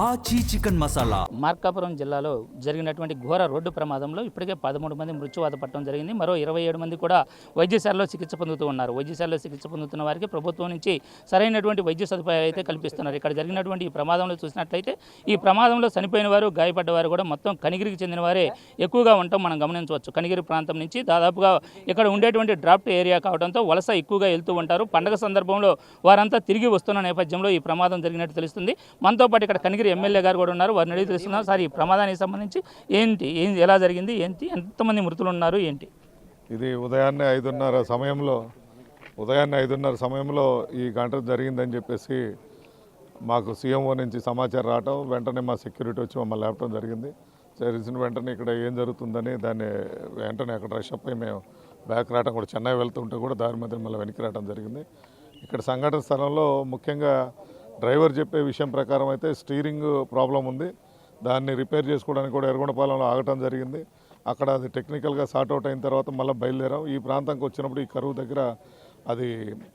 ఆచి చికెన్ మసాలా. మార్కాపురం జిల్లాలో జరిగినటువంటి ఘోర రోడ్డు ప్రమాదంలో ఇప్పటికే 13 మంది మృత్యువాత పట్టడం జరిగింది. మరో 27 మంది కూడా వైద్యశాలలో చికిత్స పొందుతూ ఉన్నారు. వైద్యశాలలో చికిత్స పొందుతున్న వారికి ప్రభుత్వం నుంచి సరైనటువంటి వైద్య సదుపాయాలు అయితే కల్పిస్తున్నారు. ఇక్కడ జరిగినటువంటి ఈ ప్రమాదంలో చూసినట్లయితే ఈ ప్రమాదంలో చనిపోయిన వారు, గాయపడ్డ వారు కూడా మొత్తం కనిగిరికి చెందిన వారే ఎక్కువగా ఉండటం మనం గమనించవచ్చు. కనిగిరి ప్రాంతం నుంచి దాదాపుగా ఇక్కడ ఉండేటువంటి డ్రాఫ్ట్ ఏరియా కావడంతో వలస ఎక్కువగా వెళ్తూ ఉంటారు. పండగ సందర్భంలో వారంతా తిరిగి వస్తున్న నేపథ్యంలో ఈ ప్రమాదం జరిగినట్టు తెలుస్తుంది. మనతో పాటు ఇక్కడ కనిగిరి ఎమ్మెల్యే గారు కూడా ఉన్నారు. వారిని అడిగి తెలుస్తున్నారు. సార్, ఈ ప్రమాదానికి సంబంధించి ఎలా జరిగింది, ఎంతమంది మృతులు ఉన్నారు, ఏంటి? ఇది ఉదయాన్నే 5:30 సమయంలో ఈ గంట జరిగిందని చెప్పేసి మాకు సీఎంఓ నుంచి సమాచారం రావటం, వెంటనే మా సెక్యూరిటీ వచ్చి మమ్మల్ని లేపటం జరిగింది. తెలిసిన వెంటనే ఇక్కడ ఏం జరుగుతుందని దాన్ని వెంటనే అక్కడ రష్ అప్ అయి మేము బ్యాక్ రావడం కూడా, చెన్నై వెళ్తుంటే కూడా దారి మధ్య మళ్ళీ వెనక్కి రావడం జరిగింది. ఇక్కడ సంఘటన స్థలంలో ముఖ్యంగా డ్రైవర్ చెప్పే విషయం ప్రకారం అయితే స్టీరింగ్ ప్రాబ్లం ఉంది. దాన్ని రిపేర్ చేసుకోవడానికి కూడా ఎర్రగొండపాలెంలో ఆగటం జరిగింది. అక్కడ అది టెక్నికల్గా సార్ట్అవుట్ అయిన తర్వాత మళ్ళీ బయలుదేరాం. ఈ ప్రాంతంకి వచ్చినప్పుడు ఈ కరువు దగ్గర అది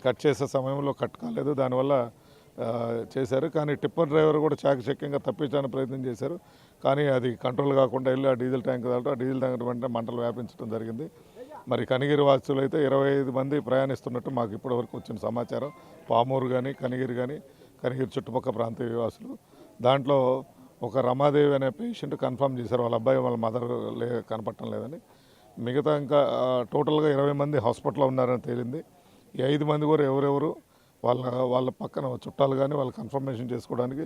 కట్ చేసే సమయంలో కట్ కాలేదు, దానివల్ల చేశారు. కానీ టిప్పర్ డ్రైవర్ కూడా చాకచక్యంగా తప్పించడానికి ప్రయత్నం చేశారు. కానీ అది కంట్రోల్ కాకుండా వెళ్ళి ఆ డీజిల్ ట్యాంక్ దాంట్లో ఆ డీజిల్ ట్యాంక్ వెంటనే మంటలు వ్యాపించడం జరిగింది. మరి కనిగిరి వాసులు అయితే 25 మంది ప్రయాణిస్తున్నట్టు మాకు ఇప్పటివరకు వచ్చిన సమాచారం. పామూరు కానీ కనిగిరి చుట్టుపక్కల ప్రాంతీయ వాసులు. దాంట్లో ఒక రమాదేవి అనే పేషెంట్ కన్ఫర్మ్ చేశారు, వాళ్ళ అబ్బాయి వాళ్ళ మదర్ కనపడటం లేదని. మిగతా ఇంకా టోటల్గా 20 మంది హాస్పిటల్లో ఉన్నారని తేలింది. ఈ 5 మంది కూడా ఎవరెవరు వాళ్ళ పక్కన చుట్టాలు కానీ వాళ్ళు కన్ఫర్మేషన్ చేసుకోవడానికి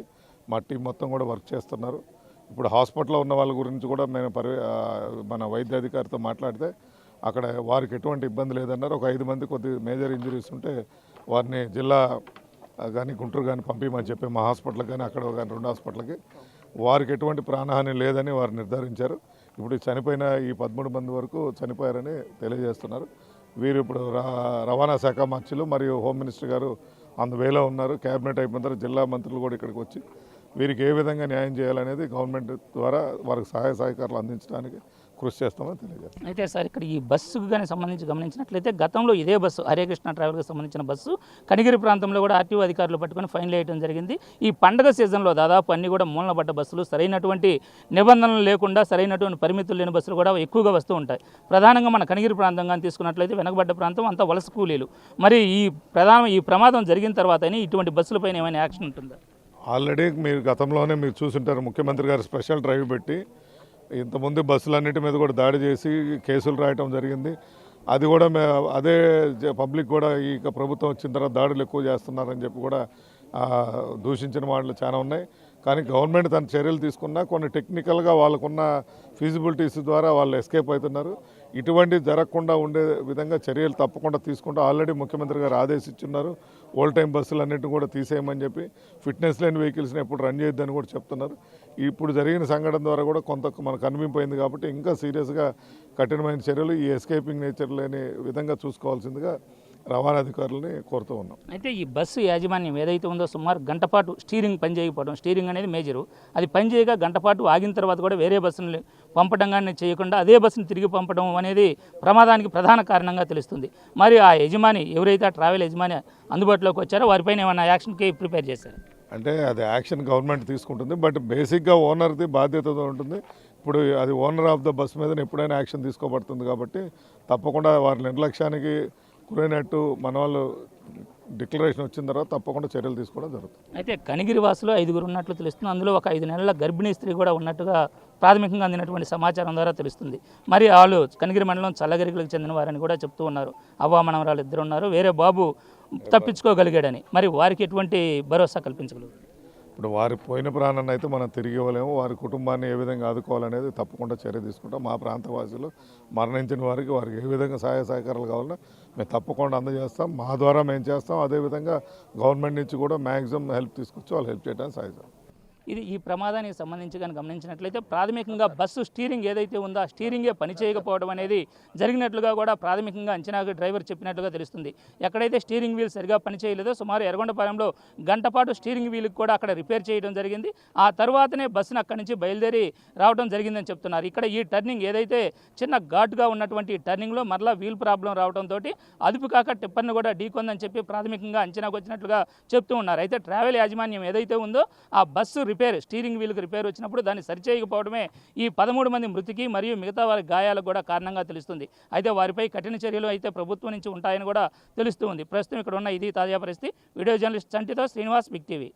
మా టీం మొత్తం కూడా వర్క్ చేస్తున్నారు. ఇప్పుడు హాస్పిటల్లో ఉన్న వాళ్ళ గురించి కూడా మేము మన వైద్య అధికారితో మాట్లాడితే అక్కడ వారికి ఎటువంటి ఇబ్బంది లేదన్నారు. ఒక 5 మంది కొద్ది మేజర్ ఇంజరీస్ ఉంటే వారిని జిల్లా కానీ గుంటూరు కానీ పంపించమని చెప్పి మా హాస్పిటల్కి కానీ అక్కడ కానీ 2 హాస్పిటల్కి వారికి ఎటువంటి ప్రాణహాని లేదని వారు నిర్ధారించారు. ఇప్పుడు చనిపోయిన ఈ 13 మంది వరకు చనిపోయారని తెలియజేస్తున్నారు. వీరు ఇప్పుడు రవాణా శాఖ మంత్రులు మరియు హోమ్ మినిస్టర్ గారు అందువేలో ఉన్నారు. క్యాబినెట్ అయిపోయిన తర్వాత జిల్లా మంత్రులు కూడా ఇక్కడికి వచ్చి వీరికి ఏ విధంగా న్యాయం చేయాలనేది గవర్నమెంట్ ద్వారా వారికి సహాయ సహకారాలు అందించడానికి కృషి చేస్తామని తెలియజేస్తాం. అయితే సార్, ఇక్కడ ఈ బస్సుకు కానీ సంబంధించి గమనించినట్లయితే గతంలో ఇదే బస్సు హరేకృష్ణ ట్రావెల్కి సంబంధించిన బస్సు కనిగిరి ప్రాంతంలో కూడా ఆర్టీఓ అధికారులు పట్టుకొని ఫైన్లు వేయడం జరిగింది. ఈ పండగ సీజన్లో దాదాపు అన్ని కూడా మూలనబడ్డ బస్సులు, సరైనటువంటి నిబంధనలు లేకుండా సరైనటువంటి పరిమితులు లేని బస్సులు కూడా ఎక్కువగా వస్తూ ఉంటాయి. ప్రధానంగా మన కనిగిరి ప్రాంతంగా తీసుకున్నట్లయితే వెనకబడ్డ ప్రాంతం అంతా వలస కూలీలు. మరి ఈ ప్రమాదం జరిగిన తర్వాత ఇటువంటి బస్సులపైన ఏమైనా యాక్షన్ ఉంటుందా? ఆల్రెడీ మీరు గతంలోనే మీరు చూసుంటారు, ముఖ్యమంత్రి గారు స్పెషల్ డ్రైవ్ పెట్టి ఇంతకుముందు బస్సులన్నిటి మీద కూడా దాడి చేసి కేసులు రాయటం జరిగింది. అది కూడా అదే పబ్లిక్ కూడా ఈ ప్రభుత్వం వచ్చిన తర్వాత దాడులు ఎక్కువ చేస్తున్నారని చెప్పి కూడా దూషించిన వాళ్ళు చాలా ఉన్నాయి. కానీ గవర్నమెంట్ తన చర్యలు తీసుకున్నా కొన్ని టెక్నికల్గా వాళ్ళకున్న ఫీజిబిలిటీస్ ద్వారా వాళ్ళు ఎస్కేప్ అవుతున్నారు. ఇటువంటి జరగకుండా ఉండే విధంగా చర్యలు తప్పకుండా తీసుకుంటూ ఆల్రెడీ ముఖ్యమంత్రి గారు ఆదేశించున్నారు. ఓల్డ్ టైం బస్సులన్నింటినీ కూడా తీసేయమని చెప్పి, ఫిట్నెస్ లేని వెహికల్స్ని ఎప్పుడు రన్ చేయొద్దని కూడా చెప్తున్నారు. ఇప్పుడు జరిగిన సంఘటన ద్వారా కూడా కొంత మనకు కనిపింపోయింది కాబట్టి ఇంకా సీరియస్గా కఠినమైన చర్యలు, ఈ ఎస్కేపింగ్ నేచర్ లేని విధంగా చూసుకోవాల్సిందిగా రవాణా అధికారులని కోరుతూ ఉన్నాం. అయితే ఈ బస్సు యాజమాన్యం ఏదైతే ఉందో సుమారు గంట పాటు స్టీరింగ్ పనిచేయకపోవడం, స్టీరింగ్ అనేది మేజరు, అది పనిచేయక గంట పాటు ఆగిన తర్వాత కూడా వేరే బస్సుని పంపడం కానీ చేయకుండా అదే బస్సును తిరిగి పంపడం అనేది ప్రమాదానికి ప్రధాన కారణంగా తెలుస్తుంది. మరి ఆ యజమాని ఎవరైతే ఆ ట్రావెల్ యజమాని అందుబాటులోకి వచ్చారో వారిపైన ఏమైనా యాక్షన్కి ప్రిపేర్ చేశారు? అంటే అది యాక్షన్ గవర్నమెంట్ తీసుకుంటుంది, బట్ బేసిక్గా ఓనర్ది బాధ్యతతో ఉంటుంది. ఇప్పుడు అది ఓనర్ ఆఫ్ ద బస్ మీద ఎప్పుడైనా యాక్షన్ తీసుకోబడుతుంది కాబట్టి తప్పకుండా వారి నిర్లక్ష్యానికి గురైనట్టు మన వాళ్ళు డిక్లరేషన్ వచ్చిన తర్వాత తప్పకుండా చర్యలు తీసుకోవడం జరుగుతుంది. అయితే కనిగిరి వాసులు 5 ఉన్నట్లు తెలుస్తుంది. అందులో ఒక 5 నెలల గర్భిణీ స్త్రీ కూడా ఉన్నట్టుగా ప్రాథమికంగా అందినటువంటి సమాచారం ద్వారా తెలుస్తుంది. మరి వాళ్ళు కనిగిరి మండలం చల్లగిరికి చెందిన వారని కూడా చెప్తూ ఉన్నారు. అవ్వామనవరాలు 2 ఉన్నారు, వేరే బాబు తప్పించుకోగలిగాడని. మరి వారికి ఎటువంటి భరోసా కల్పించగలరు? ఇప్పుడు వారి పోయిన ప్రాణాన్ని అయితే మనం తిరిగి ఇవ్వలేము. వారి కుటుంబాన్ని ఏ విధంగా ఆదుకోవాలనేది తప్పకుండా చర్య తీసుకుంటాం. మా ప్రాంతవాసులు మరణించిన వారికి ఏ విధంగా సహాయ సహకారాలు కావాలన్నా మేము తప్పకుండా అందజేస్తాం. మా ద్వారా మేము చేస్తాం. అదేవిధంగా గవర్నమెంట్ నుంచి కూడా మ్యాక్సిమం హెల్ప్ తీసుకొచ్చి వాళ్ళు హెల్ప్ చేయడానికి సాధిస్తాం. ఈ ప్రమాదానికి సంబంధించి కానీ గమనించినట్లయితే ప్రాథమికంగా బస్సు స్టీరింగ్ ఏదైతే ఉందో ఆ స్టీరింగే పనిచేయకపోవడం అనేది జరిగినట్లుగా కూడా ప్రాథమికంగా అంచనాకు డ్రైవర్ చెప్పినట్లుగా తెలుస్తుంది. ఎక్కడైతే స్టీరింగ్ వీల్ సరిగా పనిచేయలేదో సుమారు ఎర్రగొండపాలెంలో గంట పాటు స్టీరింగ్ వీల్కి కూడా అక్కడ రిపేర్ చేయడం జరిగింది. ఆ తర్వాతనే బస్సును అక్కడి నుంచి బయలుదేరి రావడం జరిగిందని చెప్తున్నారు. ఇక్కడ ఈ టర్నింగ్ ఏదైతే చిన్న ఘాటుగా ఉన్నటువంటి టర్నింగ్లో మరలా వీల్ ప్రాబ్లం రావడంతో అదుపు కాక టిప్పర్ను కూడా ఢీకొందని చెప్పి ప్రాథమికంగా అంచనాకు వచ్చినట్లుగా చెప్తూ ఉన్నారు. అయితే ట్రావెల్ యాజమాన్యం ఏదైతే ఉందో ఆ బస్సు రిపేర్ స్టీరింగ్ వీల్కి రిపేర్ వచ్చినప్పుడు దాన్ని సరిచేయకపోవడమే ఈ 13 మంది మృతికి మరియు మిగతా వారి గాయాలకు కూడా కారణంగా తెలుస్తుంది. అయితే వారిపై కఠిన చర్యలు అయితే ప్రభుత్వం నుంచి ఉంటాయని కూడా తెలుస్తూ ఉంది. ప్రస్తుతం ఇక్కడ ఉన్న ఇది తాజా పరిస్థితి. వీడియో జర్నలిస్ట్ చంటితో శ్రీనివాస్, బిగ్ టీవీ.